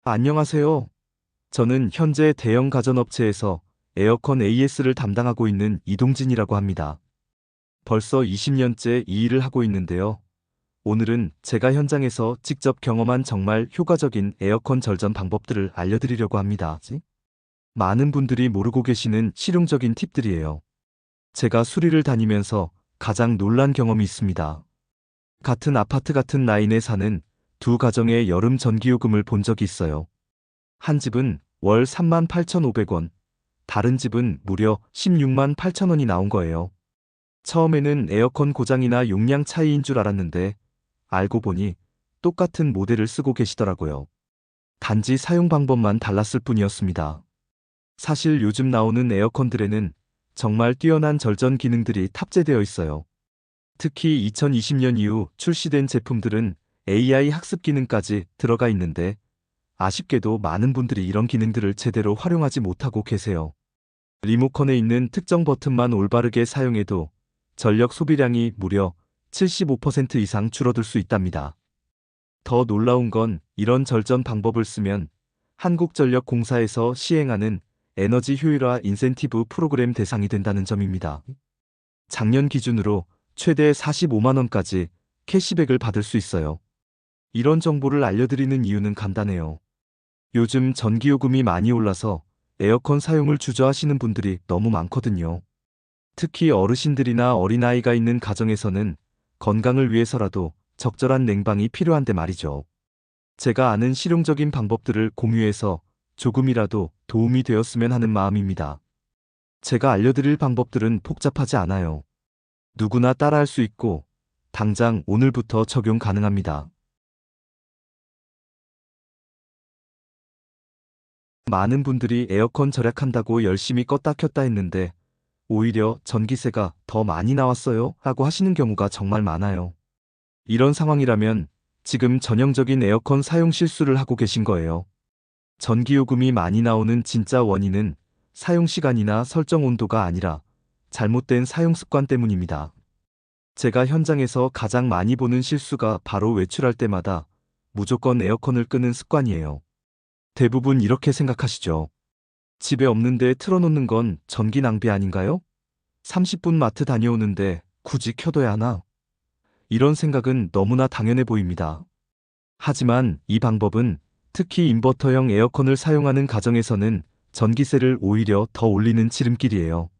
안녕하세요. 저는 현재 대형 가전업체에서 에어컨 AS를 담당하고 있는 이동진이라고 합니다. 벌써 20년째 이 일을 하고 있는데요. 오늘은 제가 현장에서 직접 경험한 정말 효과적인 에어컨 절전 방법들을 알려드리려고 합니다. 많은 분들이 모르고 계시는 실용적인 팁들이에요. 제가 수리를 다니면서 가장 놀란 경험이 있습니다. 같은 아파트 같은 라인에 사는 두 가정의 여름 전기요금을 본 적이 있어요. 한 집은 월 38,500원, 다른 집은 무려 16만 8천 원이 나온 거예요. 처음에는 에어컨 고장이나 용량 차이인 줄 알았는데 알고 보니 똑같은 모델을 쓰고 계시더라고요. 단지 사용 방법만 달랐을 뿐이었습니다. 사실 요즘 나오는 에어컨들에는 정말 뛰어난 절전 기능들이 탑재되어 있어요. 특히 2020년 이후 출시된 제품들은 AI 학습 기능까지 들어가 있는데 아쉽게도 많은 분들이 이런 기능들을 제대로 활용하지 못하고 계세요. 리모컨에 있는 특정 버튼만 올바르게 사용해도 전력 소비량이 무려 75% 이상 줄어들 수 있답니다. 더 놀라운 건 이런 절전 방법을 쓰면 한국전력공사에서 시행하는 에너지 효율화 인센티브 프로그램 대상이 된다는 점입니다. 작년 기준으로 최대 45만 원까지 캐시백을 받을 수 있어요. 이런 정보를 알려드리는 이유는 간단해요. 요즘 전기요금이 많이 올라서 에어컨 사용을 주저하시는 분들이 너무 많거든요. 특히 어르신들이나 어린아이가 있는 가정에서는 건강을 위해서라도 적절한 냉방이 필요한데 말이죠. 제가 아는 실용적인 방법들을 공유해서 조금이라도 도움이 되었으면 하는 마음입니다. 제가 알려드릴 방법들은 복잡하지 않아요. 누구나 따라할 수 있고 당장 오늘부터 적용 가능합니다. 많은 분들이 에어컨 절약한다고 열심히 껐다 켰다 했는데 오히려 전기세가 더 많이 나왔어요 라고 하시는 경우가 정말 많아요. 이런 상황이라면 지금 전형적인 에어컨 사용 실수를 하고 계신 거예요. 전기요금이 많이 나오는 진짜 원인은 사용 시간이나 설정 온도가 아니라 잘못된 사용 습관 때문입니다. 제가 현장에서 가장 많이 보는 실수가 바로 외출할 때마다 무조건 에어컨을 끄는 습관이에요. 대부분 이렇게 생각하시죠. 집에 없는데 틀어놓는 건 전기 낭비 아닌가요? 30분 마트 다녀오는데 굳이 켜둬야 하나? 이런 생각은 너무나 당연해 보입니다. 하지만 이 방법은 특히 인버터형 에어컨을 사용하는 가정에서는 전기세를 오히려 더 올리는 지름길이에요.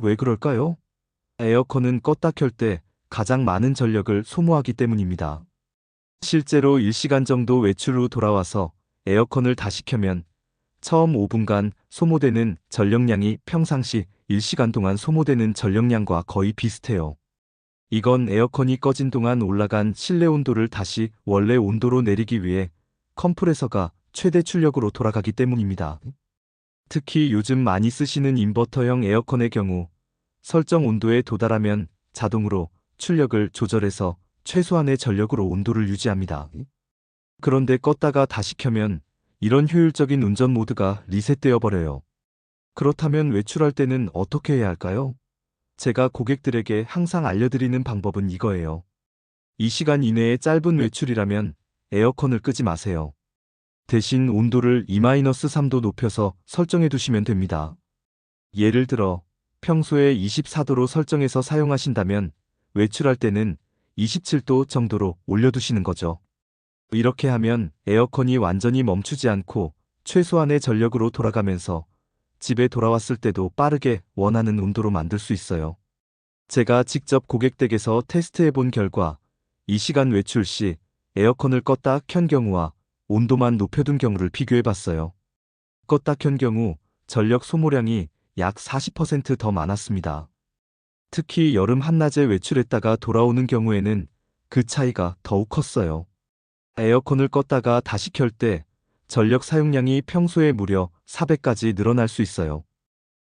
왜 그럴까요? 에어컨은 껐다 켤 때 가장 많은 전력을 소모하기 때문입니다. 실제로 1시간 정도 외출 후 돌아와서 에어컨을 다시 켜면 처음 5분간 소모되는 전력량이 평상시 1시간 동안 소모되는 전력량과 거의 비슷해요. 이건 에어컨이 꺼진 동안 올라간 실내 온도를 다시 원래 온도로 내리기 위해 컴프레서가 최대 출력으로 돌아가기 때문입니다. 특히 요즘 많이 쓰시는 인버터형 에어컨의 경우 설정 온도에 도달하면 자동으로 출력을 조절해서 최소한의 전력으로 온도를 유지합니다. 그런데 껐다가 다시 켜면 이런 효율적인 운전 모드가 리셋되어 버려요. 그렇다면 외출할 때는 어떻게 해야 할까요? 제가 고객들에게 항상 알려드리는 방법은 이거예요. 이 시간 이내에 짧은 외출이라면 에어컨을 끄지 마세요. 대신 온도를 2-3도 높여서 설정해 두시면 됩니다. 예를 들어 평소에 24도로 설정해서 사용하신다면 외출할 때는 27도 정도로 올려두시는 거죠. 이렇게 하면 에어컨이 완전히 멈추지 않고 최소한의 전력으로 돌아가면서 집에 돌아왔을 때도 빠르게 원하는 온도로 만들 수 있어요. 제가 직접 고객 댁에서 테스트해 본 결과 2시간 외출 시 에어컨을 껐다 켠 경우와 온도만 높여둔 경우를 비교해 봤어요. 껐다 켠 경우 전력 소모량이 약 40% 더 많았습니다. 특히 여름 한낮에 외출했다가 돌아오는 경우에는 그 차이가 더욱 컸어요. 에어컨을 껐다가 다시 켤 때 전력 사용량이 평소에 무려 4배까지 늘어날 수 있어요.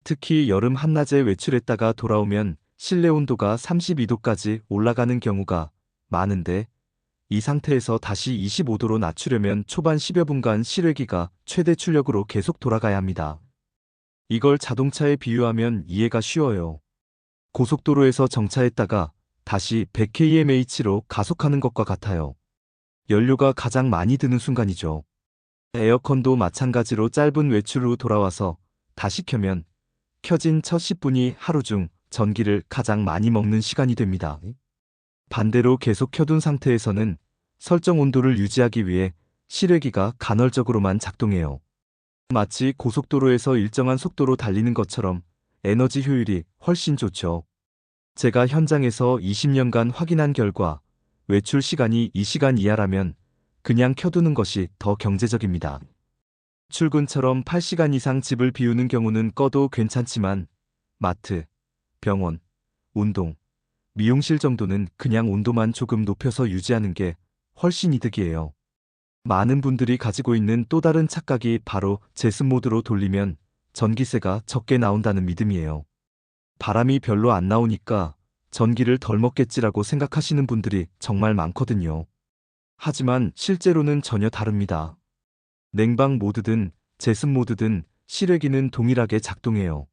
특히 여름 한낮에 외출했다가 돌아오면 실내 온도가 32도까지 올라가는 경우가 많은데 이 상태에서 다시 25도로 낮추려면 초반 10여 분간 실외기가 최대 출력으로 계속 돌아가야 합니다. 이걸 자동차에 비유하면 이해가 쉬워요. 고속도로에서 정차했다가 다시 100kmh로 가속하는 것과 같아요. 연료가 가장 많이 드는 순간이죠. 에어컨도 마찬가지로 짧은 외출 후 돌아와서 다시 켜면 켜진 첫 10분이 하루 중 전기를 가장 많이 먹는 시간이 됩니다. 반대로 계속 켜둔 상태에서는 설정 온도를 유지하기 위해 실외기가 간헐적으로만 작동해요. 마치 고속도로에서 일정한 속도로 달리는 것처럼 에너지 효율이 훨씬 좋죠. 제가 현장에서 20년간 확인한 결과 외출 시간이 2시간 이하라면 그냥 켜두는 것이 더 경제적입니다. 출근처럼 8시간 이상 집을 비우는 경우는 꺼도 괜찮지만 마트, 병원, 운동, 미용실 정도는 그냥 온도만 조금 높여서 유지하는 게 훨씬 이득이에요. 많은 분들이 가지고 있는 또 다른 착각이 바로 제습 모드로 돌리면 전기세가 적게 나온다는 믿음이에요. 바람이 별로 안 나오니까 전기를 덜 먹겠지라고 생각하시는 분들이 정말 많거든요. 하지만 실제로는 전혀 다릅니다. 냉방 모드든 제습 모드든 실외기는 동일하게 작동해요.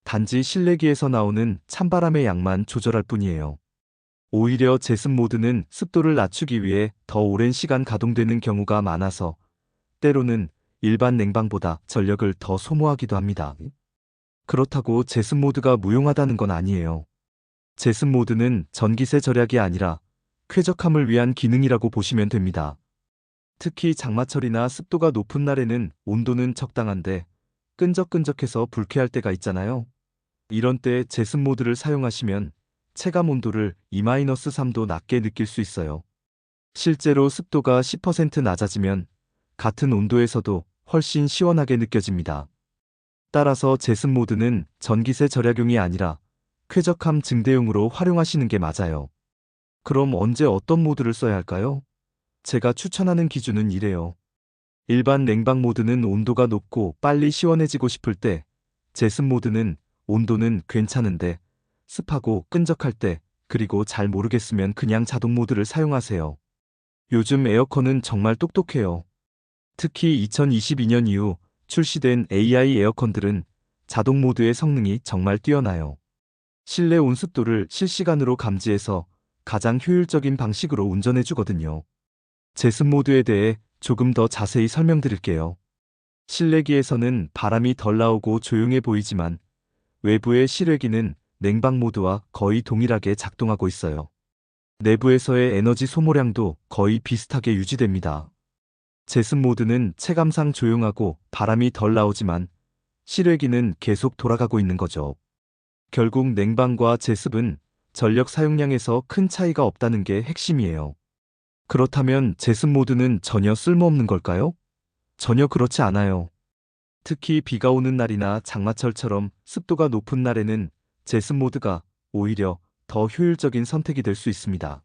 단지 실내기에서 나오는 찬바람의 양만 조절할 뿐이에요. 오히려 제습 모드는 습도를 낮추기 위해 더 오랜 시간 가동되는 경우가 많아서 때로는 일반 냉방보다 전력을 더 소모하기도 합니다. 그렇다고 제습 모드가 무용하다는 건 아니에요. 제습 모드는 전기세 절약이 아니라 쾌적함을 위한 기능이라고 보시면 됩니다. 특히 장마철이나 습도가 높은 날에는 온도는 적당한데 끈적끈적해서 불쾌할 때가 있잖아요. 이런 때 제습 모드를 사용하시면 체감 온도를 2-3도 낮게 느낄 수 있어요. 실제로 습도가 10% 낮아지면 같은 온도에서도 훨씬 시원하게 느껴집니다. 따라서 제습 모드는 전기세 절약용이 아니라 쾌적함 증대용으로 활용하시는 게 맞아요. 그럼 언제 어떤 모드를 써야 할까요? 제가 추천하는 기준은 이래요. 일반 냉방 모드는 온도가 높고 빨리 시원해지고 싶을 때, 제습 모드는 온도는 괜찮은데 습하고 끈적할 때, 그리고 잘 모르겠으면 그냥 자동 모드를 사용하세요. 요즘 에어컨은 정말 똑똑해요. 특히 2022년 이후 출시된 AI 에어컨들은 자동 모드의 성능이 정말 뛰어나요. 실내 온습도를 실시간으로 감지해서 가장 효율적인 방식으로 운전해 주거든요. 제습 모드에 대해 조금 더 자세히 설명드릴게요. 실내기에서는 바람이 덜 나오고 조용해 보이지만 외부의 실외기는 냉방 모드와 거의 동일하게 작동하고 있어요. 내부에서의 에너지 소모량도 거의 비슷하게 유지됩니다. 제습 모드는 체감상 조용하고 바람이 덜 나오지만 실외기는 계속 돌아가고 있는 거죠. 결국 냉방과 제습은 전력 사용량에서 큰 차이가 없다는 게 핵심이에요. 그렇다면 제습 모드는 전혀 쓸모없는 걸까요? 전혀 그렇지 않아요. 특히 비가 오는 날이나 장마철처럼 습도가 높은 날에는 제습 모드가 오히려 더 효율적인 선택이 될 수 있습니다.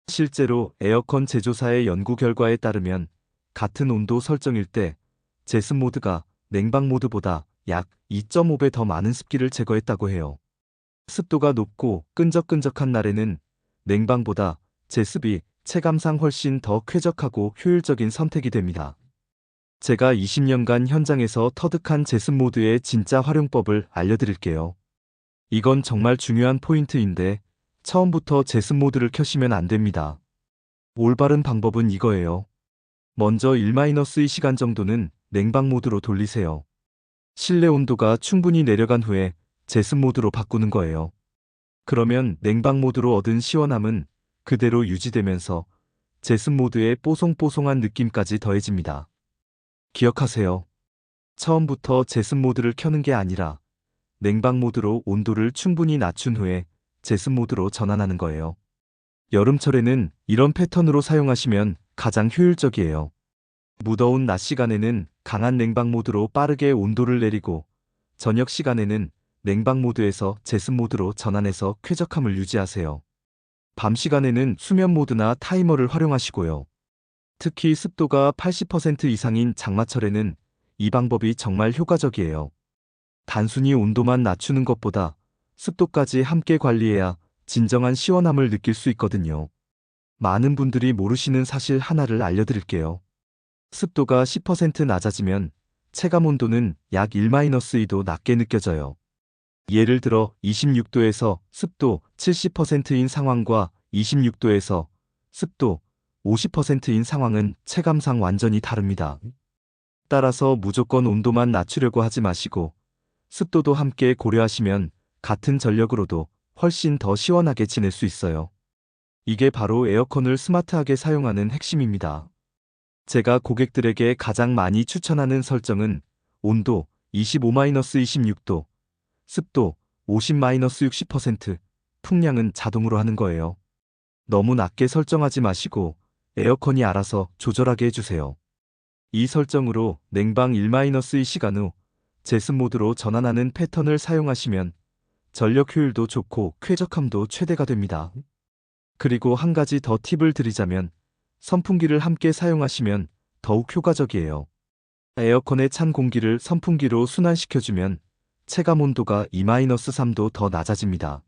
실제로 에어컨 제조사의 연구 결과에 따르면 같은 온도 설정일 때 제습 모드가 냉방 모드보다 약 2.5배 더 많은 습기를 제거했다고 해요. 습도가 높고 끈적끈적한 날에는 냉방보다 제습이 체감상 훨씬 더 쾌적하고 효율적인 선택이 됩니다. 제가 20년간 현장에서 터득한 제습 모드의 진짜 활용법을 알려드릴게요. 이건 정말 중요한 포인트인데 처음부터 제습 모드를 켜시면 안 됩니다. 올바른 방법은 이거예요. 먼저 1-2시간 정도는 냉방 모드로 돌리세요. 실내 온도가 충분히 내려간 후에 제습 모드로 바꾸는 거예요. 그러면 냉방 모드로 얻은 시원함은 그대로 유지되면서 제습 모드의 뽀송뽀송한 느낌까지 더해집니다. 기억하세요. 처음부터 제습 모드를 켜는 게 아니라 냉방 모드로 온도를 충분히 낮춘 후에 제습 모드로 전환하는 거예요. 여름철에는 이런 패턴으로 사용하시면 가장 효율적이에요. 무더운 낮 시간에는 강한 냉방 모드로 빠르게 온도를 내리고 저녁 시간에는 냉방 모드에서 제습 모드로 전환해서 쾌적함을 유지하세요. 밤 시간에는 수면 모드나 타이머를 활용하시고요. 특히 습도가 80% 이상인 장마철에는 이 방법이 정말 효과적이에요. 단순히 온도만 낮추는 것보다 습도까지 함께 관리해야 진정한 시원함을 느낄 수 있거든요. 많은 분들이 모르시는 사실 하나를 알려드릴게요. 습도가 10% 낮아지면 체감 온도는 약 1-2도 낮게 느껴져요. 예를 들어 26도에서 습도 70%인 상황과 26도에서 습도 50%인 상황은 체감상 완전히 다릅니다. 따라서 무조건 온도만 낮추려고 하지 마시고 습도도 함께 고려하시면 같은 전력으로도 훨씬 더 시원하게 지낼 수 있어요. 이게 바로 에어컨을 스마트하게 사용하는 핵심입니다. 제가 고객들에게 가장 많이 추천하는 설정은 온도 25-26도, 습도 50-60%, 풍량은 자동으로 하는 거예요. 너무 낮게 설정하지 마시고 에어컨이 알아서 조절하게 해주세요. 이 설정으로 냉방 1-2 시간 후 제습 모드로 전환하는 패턴을 사용하시면 전력 효율도 좋고 쾌적함도 최대가 됩니다. 그리고 한 가지 더 팁을 드리자면 선풍기를 함께 사용하시면 더욱 효과적이에요. 에어컨의 찬 공기를 선풍기로 순환시켜주면 체감 온도가 2-3도 더 낮아집니다.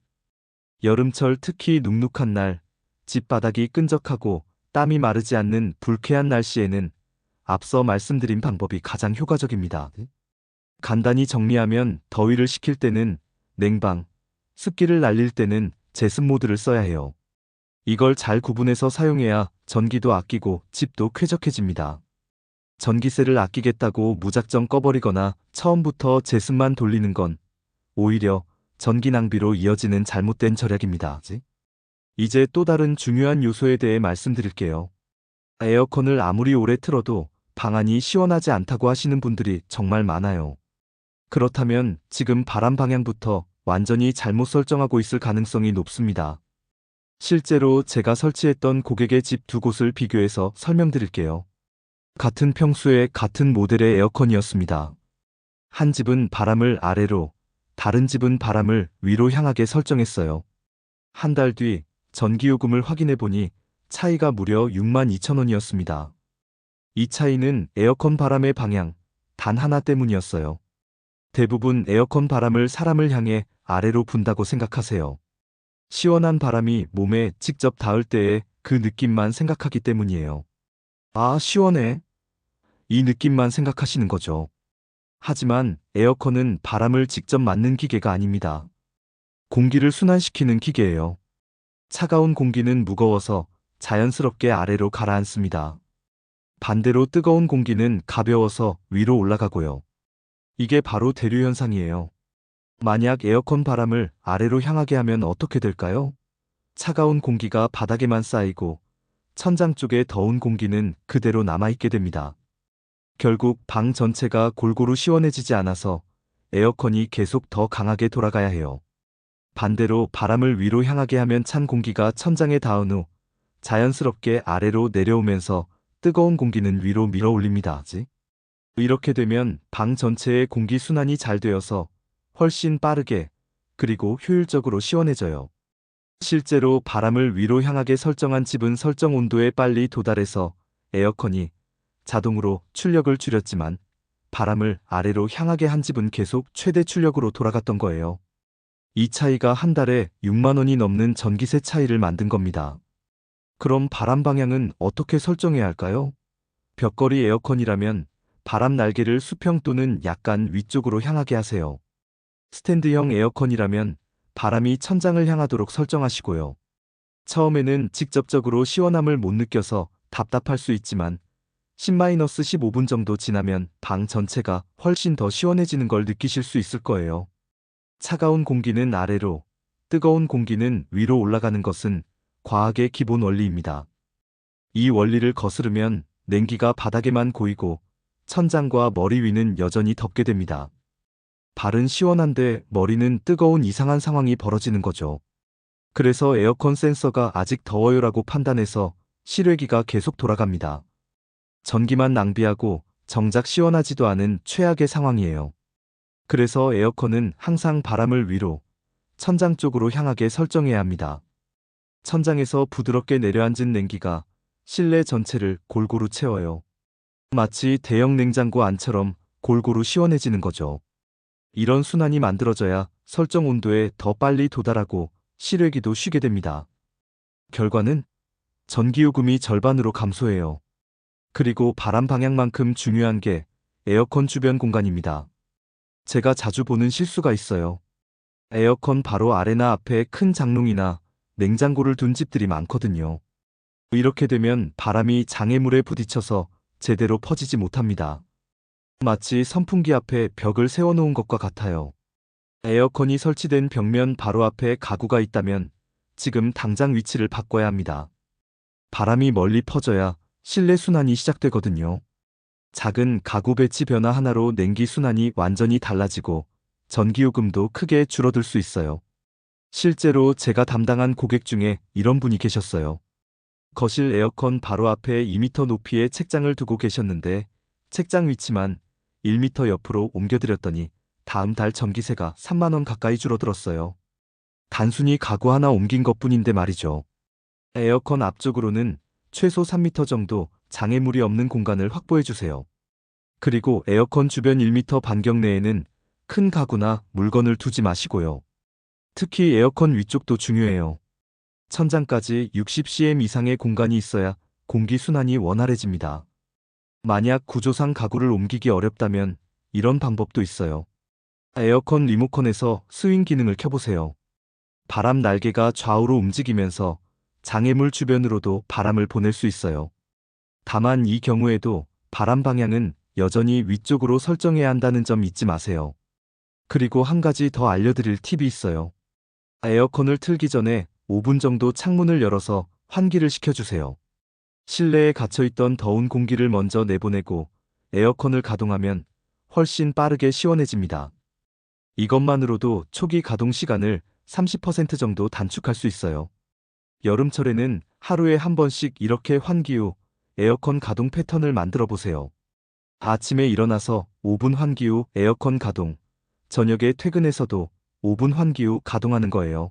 여름철 특히 눅눅한 날, 집 바닥이 끈적하고 땀이 마르지 않는 불쾌한 날씨에는 앞서 말씀드린 방법이 가장 효과적입니다. 간단히 정리하면 더위를 식힐 때는 냉방, 습기를 날릴 때는 제습 모드를 써야 해요. 이걸 잘 구분해서 사용해야 전기도 아끼고 집도 쾌적해집니다. 전기세를 아끼겠다고 무작정 꺼버리거나 처음부터 제습만 돌리는 건 오히려 전기 낭비로 이어지는 잘못된 절약입니다. 이제 또 다른 중요한 요소에 대해 말씀드릴게요. 에어컨을 아무리 오래 틀어도 방 안이 시원하지 않다고 하시는 분들이 정말 많아요. 그렇다면 지금 바람 방향부터 완전히 잘못 설정하고 있을 가능성이 높습니다. 실제로 제가 설치했던 고객의 집 두 곳을 비교해서 설명드릴게요. 같은 평수의 같은 모델의 에어컨이었습니다. 한 집은 바람을 아래로, 다른 집은 바람을 위로 향하게 설정했어요. 한 달 뒤 전기요금을 확인해 보니 차이가 무려 62,000원이었습니다. 이 차이는 에어컨 바람의 방향 단 하나 때문이었어요. 대부분 에어컨 바람을 사람을 향해 아래로 분다고 생각하세요. 시원한 바람이 몸에 직접 닿을 때의 그 느낌만 생각하기 때문이에요. 아, 시원해. 이 느낌만 생각하시는 거죠. 하지만 에어컨은 바람을 직접 맞는 기계가 아닙니다. 공기를 순환시키는 기계예요. 차가운 공기는 무거워서 자연스럽게 아래로 가라앉습니다. 반대로 뜨거운 공기는 가벼워서 위로 올라가고요. 이게 바로 대류 현상이에요. 만약 에어컨 바람을 아래로 향하게 하면 어떻게 될까요? 차가운 공기가 바닥에만 쌓이고 천장 쪽에 더운 공기는 그대로 남아있게 됩니다. 결국 방 전체가 골고루 시원해지지 않아서 에어컨이 계속 더 강하게 돌아가야 해요. 반대로 바람을 위로 향하게 하면 찬 공기가 천장에 닿은 후 자연스럽게 아래로 내려오면서 뜨거운 공기는 위로 밀어 올립니다. 이렇게 되면 방 전체의 공기 순환이 잘 되어서 훨씬 빠르게 그리고 효율적으로 시원해져요. 실제로 바람을 위로 향하게 설정한 집은 설정 온도에 빨리 도달해서 에어컨이 자동으로 출력을 줄였지만 바람을 아래로 향하게 한 집은 계속 최대 출력으로 돌아갔던 거예요. 이 차이가 한 달에 6만 원이 넘는 전기세 차이를 만든 겁니다. 그럼 바람 방향은 어떻게 설정해야 할까요? 벽걸이 에어컨이라면 바람 날개를 수평 또는 약간 위쪽으로 향하게 하세요. 스탠드형 에어컨이라면 바람이 천장을 향하도록 설정하시고요. 처음에는 직접적으로 시원함을 못 느껴서 답답할 수 있지만 10-15분 정도 지나면 방 전체가 훨씬 더 시원해지는 걸 느끼실 수 있을 거예요. 차가운 공기는 아래로, 뜨거운 공기는 위로 올라가는 것은 과학의 기본 원리입니다. 이 원리를 거스르면 냉기가 바닥에만 고이고 천장과 머리 위는 여전히 덥게 됩니다. 발은 시원한데 머리는 뜨거운 이상한 상황이 벌어지는 거죠. 그래서 에어컨 센서가 아직 더워요라고 판단해서 실외기가 계속 돌아갑니다. 전기만 낭비하고 정작 시원하지도 않은 최악의 상황이에요. 그래서 에어컨은 항상 바람을 위로, 천장 쪽으로 향하게 설정해야 합니다. 천장에서 부드럽게 내려앉은 냉기가 실내 전체를 골고루 채워요. 마치 대형 냉장고 안처럼 골고루 시원해지는 거죠. 이런 순환이 만들어져야 설정 온도에 더 빨리 도달하고 실외기도 쉬게 됩니다. 결과는 전기요금이 절반으로 감소해요. 그리고 바람 방향만큼 중요한 게 에어컨 주변 공간입니다. 제가 자주 보는 실수가 있어요. 에어컨 바로 아래나 앞에 큰 장롱이나 냉장고를 둔 집들이 많거든요. 이렇게 되면 바람이 장애물에 부딪혀서 제대로 퍼지지 못합니다. 마치 선풍기 앞에 벽을 세워놓은 것과 같아요. 에어컨이 설치된 벽면 바로 앞에 가구가 있다면 지금 당장 위치를 바꿔야 합니다. 바람이 멀리 퍼져야 실내 순환이 시작되거든요. 작은 가구 배치 변화 하나로 냉기 순환이 완전히 달라지고 전기요금도 크게 줄어들 수 있어요. 실제로 제가 담당한 고객 중에 이런 분이 계셨어요. 거실 에어컨 바로 앞에 2m 높이의 책장을 두고 계셨는데 책장 위치만 1m 옆으로 옮겨드렸더니 다음 달 전기세가 3만 원 가까이 줄어들었어요. 단순히 가구 하나 옮긴 것뿐인데 말이죠. 에어컨 앞쪽으로는 최소 3m 정도 장애물이 없는 공간을 확보해 주세요. 그리고 에어컨 주변 1m 반경 내에는 큰 가구나 물건을 두지 마시고요. 특히 에어컨 위쪽도 중요해요. 천장까지 60cm 이상의 공간이 있어야 공기순환이 원활해집니다. 만약 구조상 가구를 옮기기 어렵다면 이런 방법도 있어요. 에어컨 리모컨에서 스윙 기능을 켜보세요. 바람 날개가 좌우로 움직이면서 장애물 주변으로도 바람을 보낼 수 있어요. 다만 이 경우에도 바람 방향은 여전히 위쪽으로 설정해야 한다는 점 잊지 마세요. 그리고 한 가지 더 알려드릴 팁이 있어요. 에어컨을 틀기 전에 5분 정도 창문을 열어서 환기를 시켜주세요. 실내에 갇혀있던 더운 공기를 먼저 내보내고 에어컨을 가동하면 훨씬 빠르게 시원해집니다. 이것만으로도 초기 가동 시간을 30% 정도 단축할 수 있어요. 여름철에는 하루에 한 번씩 이렇게 환기 후 에어컨 가동 패턴을 만들어 보세요. 아침에 일어나서 5분 환기 후 에어컨 가동, 저녁에 퇴근해서도 5분 환기 후 가동하는 거예요.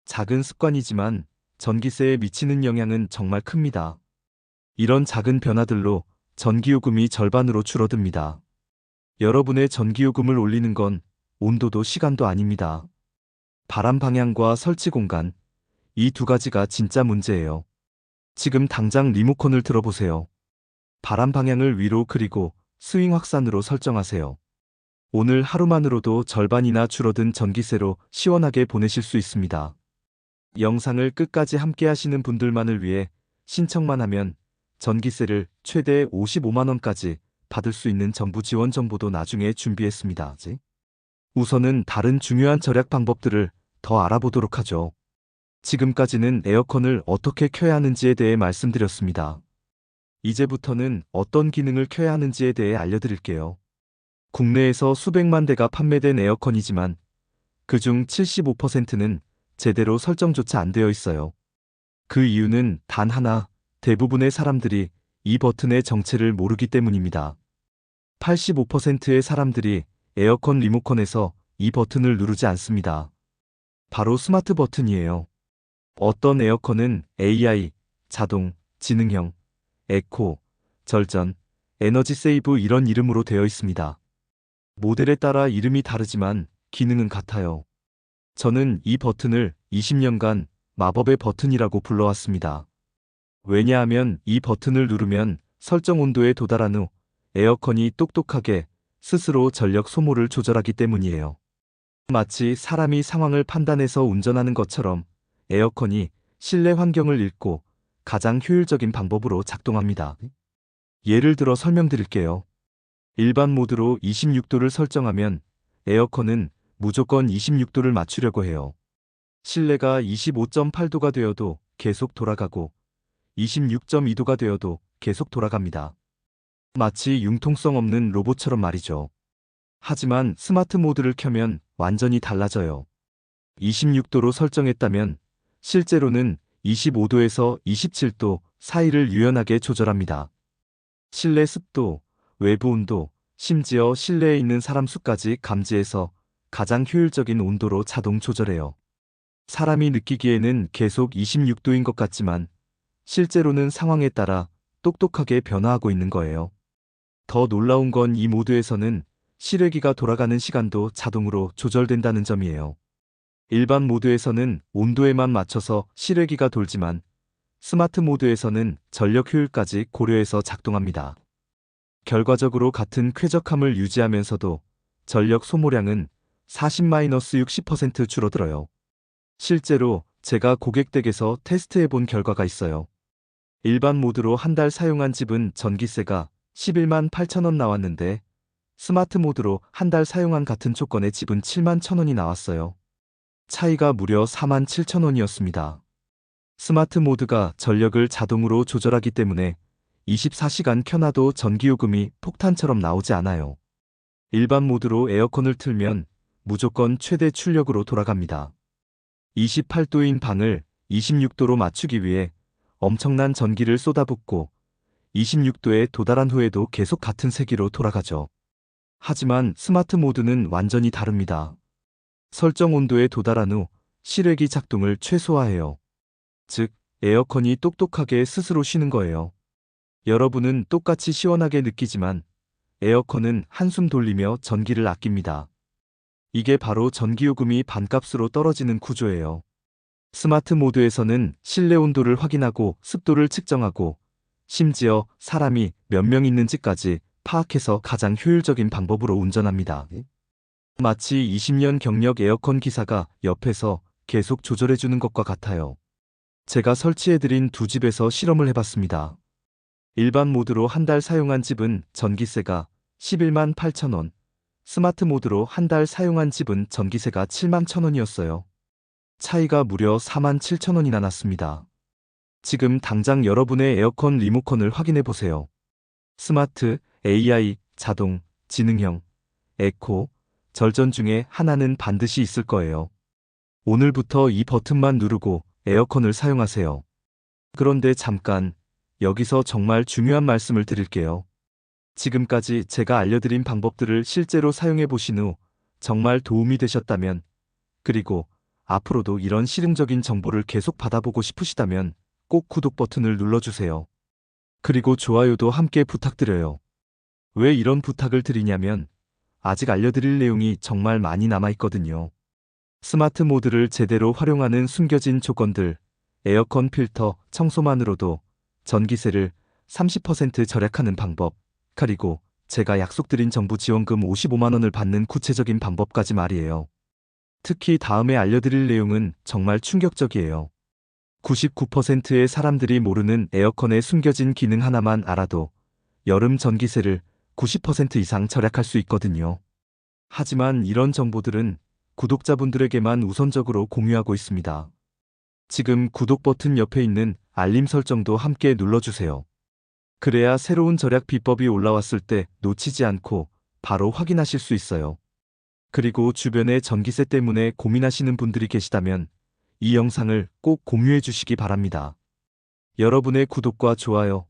작은 습관이지만 전기세에 미치는 영향은 정말 큽니다. 이런 작은 변화들로 전기요금이 절반으로 줄어듭니다. 여러분의 전기요금을 올리는 건 온도도 시간도 아닙니다. 바람 방향과 설치 공간, 이 두 가지가 진짜 문제예요. 지금 당장 리모컨을 들어보세요. 바람 방향을 위로 그리고 스윙 확산으로 설정하세요. 오늘 하루만으로도 절반이나 줄어든 전기세로 시원하게 보내실 수 있습니다. 영상을 끝까지 함께 하시는 분들만을 위해 신청만 하면 전기세를 최대 55만 원까지 받을 수 있는 정부 지원 정보도 나중에 준비했습니다. 우선은 다른 중요한 절약 방법들을 더 알아보도록 하죠. 지금까지는 에어컨을 어떻게 켜야 하는지에 대해 말씀드렸습니다. 이제부터는 어떤 기능을 켜야 하는지에 대해 알려드릴게요. 국내에서 수백만 대가 판매된 에어컨이지만 그중 75%는 제대로 설정조차 안 되어 있어요. 그 이유는 단 하나, 대부분의 사람들이 이 버튼의 정체를 모르기 때문입니다. 85%의 사람들이 에어컨 리모컨에서 이 버튼을 누르지 않습니다. 바로 스마트 버튼이에요. 어떤 에어컨은 AI, 자동, 지능형, 에코, 절전, 에너지 세이브 이런 이름으로 되어 있습니다. 모델에 따라 이름이 다르지만 기능은 같아요. 저는 이 버튼을 20년간 마법의 버튼이라고 불러왔습니다. 왜냐하면 이 버튼을 누르면 설정 온도에 도달한 후 에어컨이 똑똑하게 스스로 전력 소모를 조절하기 때문이에요. 마치 사람이 상황을 판단해서 운전하는 것처럼 에어컨이 실내 환경을 읽고 가장 효율적인 방법으로 작동합니다. 예를 들어 설명드릴게요. 일반 모드로 26도를 설정하면 에어컨은 무조건 26도를 맞추려고 해요. 실내가 25.8도가 되어도 계속 돌아가고 26.2도가 되어도 계속 돌아갑니다. 마치 융통성 없는 로봇처럼 말이죠. 하지만 스마트 모드를 켜면 완전히 달라져요. 26도로 설정했다면 실제로는 25도에서 27도 사이를 유연하게 조절합니다. 실내 습도, 외부 온도, 심지어 실내에 있는 사람 수까지 감지해서 가장 효율적인 온도로 자동 조절해요. 사람이 느끼기에는 계속 26도인 것 같지만 실제로는 상황에 따라 똑똑하게 변화하고 있는 거예요. 더 놀라운 건 이 모드에서는 실외기가 돌아가는 시간도 자동으로 조절된다는 점이에요. 일반 모드에서는 온도에만 맞춰서 실외기가 돌지만 스마트 모드에서는 전력 효율까지 고려해서 작동합니다. 결과적으로 같은 쾌적함을 유지하면서도 전력 소모량은 40-60% 줄어들어요. 실제로 제가 고객 댁에서 테스트해 본 결과가 있어요. 일반 모드로 한 달 사용한 집은 전기세가 11만 8천 원 나왔는데 스마트 모드로 한 달 사용한 같은 조건의 집은 71,000원이 나왔어요. 차이가 무려 47,000원이었습니다. 스마트 모드가 전력을 자동으로 조절하기 때문에 24시간 켜놔도 전기요금이 폭탄처럼 나오지 않아요. 일반 모드로 에어컨을 틀면 무조건 최대 출력으로 돌아갑니다. 28도인 방을 26도로 맞추기 위해 엄청난 전기를 쏟아붓고 26도에 도달한 후에도 계속 같은 세기로 돌아가죠. 하지만 스마트 모드는 완전히 다릅니다. 설정 온도에 도달한 후 실외기 작동을 최소화해요. 즉, 에어컨이 똑똑하게 스스로 쉬는 거예요. 여러분은 똑같이 시원하게 느끼지만 에어컨은 한숨 돌리며 전기를 아낍니다. 이게 바로 전기요금이 반값으로 떨어지는 구조예요. 스마트 모드에서는 실내 온도를 확인하고 습도를 측정하고 심지어 사람이 몇 명 있는지까지 파악해서 가장 효율적인 방법으로 운전합니다. 마치 20년 경력 에어컨 기사가 옆에서 계속 조절해주는 것과 같아요. 제가 설치해드린 두 집에서 실험을 해봤습니다. 일반 모드로 한 달 사용한 집은 전기세가 11만 8천원, 스마트 모드로 한 달 사용한 집은 전기세가 7만 1천원이었어요. 차이가 무려 4만 7천원이나 났습니다. 지금 당장 여러분의 에어컨 리모컨을 확인해 보세요. 스마트, AI, 자동, 지능형, 에코, 절전 중에 하나는 반드시 있을 거예요. 오늘부터 이 버튼만 누르고 에어컨을 사용하세요. 그런데 잠깐, 여기서 정말 중요한 말씀을 드릴게요. 지금까지 제가 알려드린 방법들을 실제로 사용해 보신 후 정말 도움이 되셨다면, 그리고 앞으로도 이런 실용적인 정보를 계속 받아보고 싶으시다면 꼭 구독 버튼을 눌러주세요. 그리고 좋아요도 함께 부탁드려요. 왜 이런 부탁을 드리냐면 아직 알려드릴 내용이 정말 많이 남아있거든요. 스마트 모드를 제대로 활용하는 숨겨진 조건들, 에어컨 필터 청소만으로도 전기세를 30% 절약하는 방법, 그리고 제가 약속드린 정부 지원금 55만 원을 받는 구체적인 방법까지 말이에요. 특히 다음에 알려드릴 내용은 정말 충격적이에요. 99%의 사람들이 모르는 에어컨의 숨겨진 기능 하나만 알아도 여름 전기세를 90% 이상 절약할 수 있거든요. 하지만 이런 정보들은 구독자분들에게만 우선적으로 공유하고 있습니다. 지금 구독 버튼 옆에 있는 알림 설정도 함께 눌러주세요. 그래야 새로운 절약 비법이 올라왔을 때 놓치지 않고 바로 확인하실 수 있어요. 그리고 주변에 전기세 때문에 고민하시는 분들이 계시다면 이 영상을 꼭 공유해 주시기 바랍니다. 여러분의 구독과 좋아요,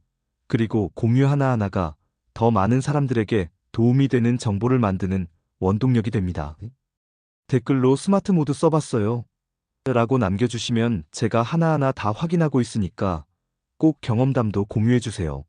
그리고 공유 하나하나가 더 많은 사람들에게 도움이 되는 정보를 만드는 원동력이 됩니다. 댓글로 스마트 모드 써봤어요 라고 남겨주시면 제가 하나하나 다 확인하고 있으니까 꼭 경험담도 공유해 주세요.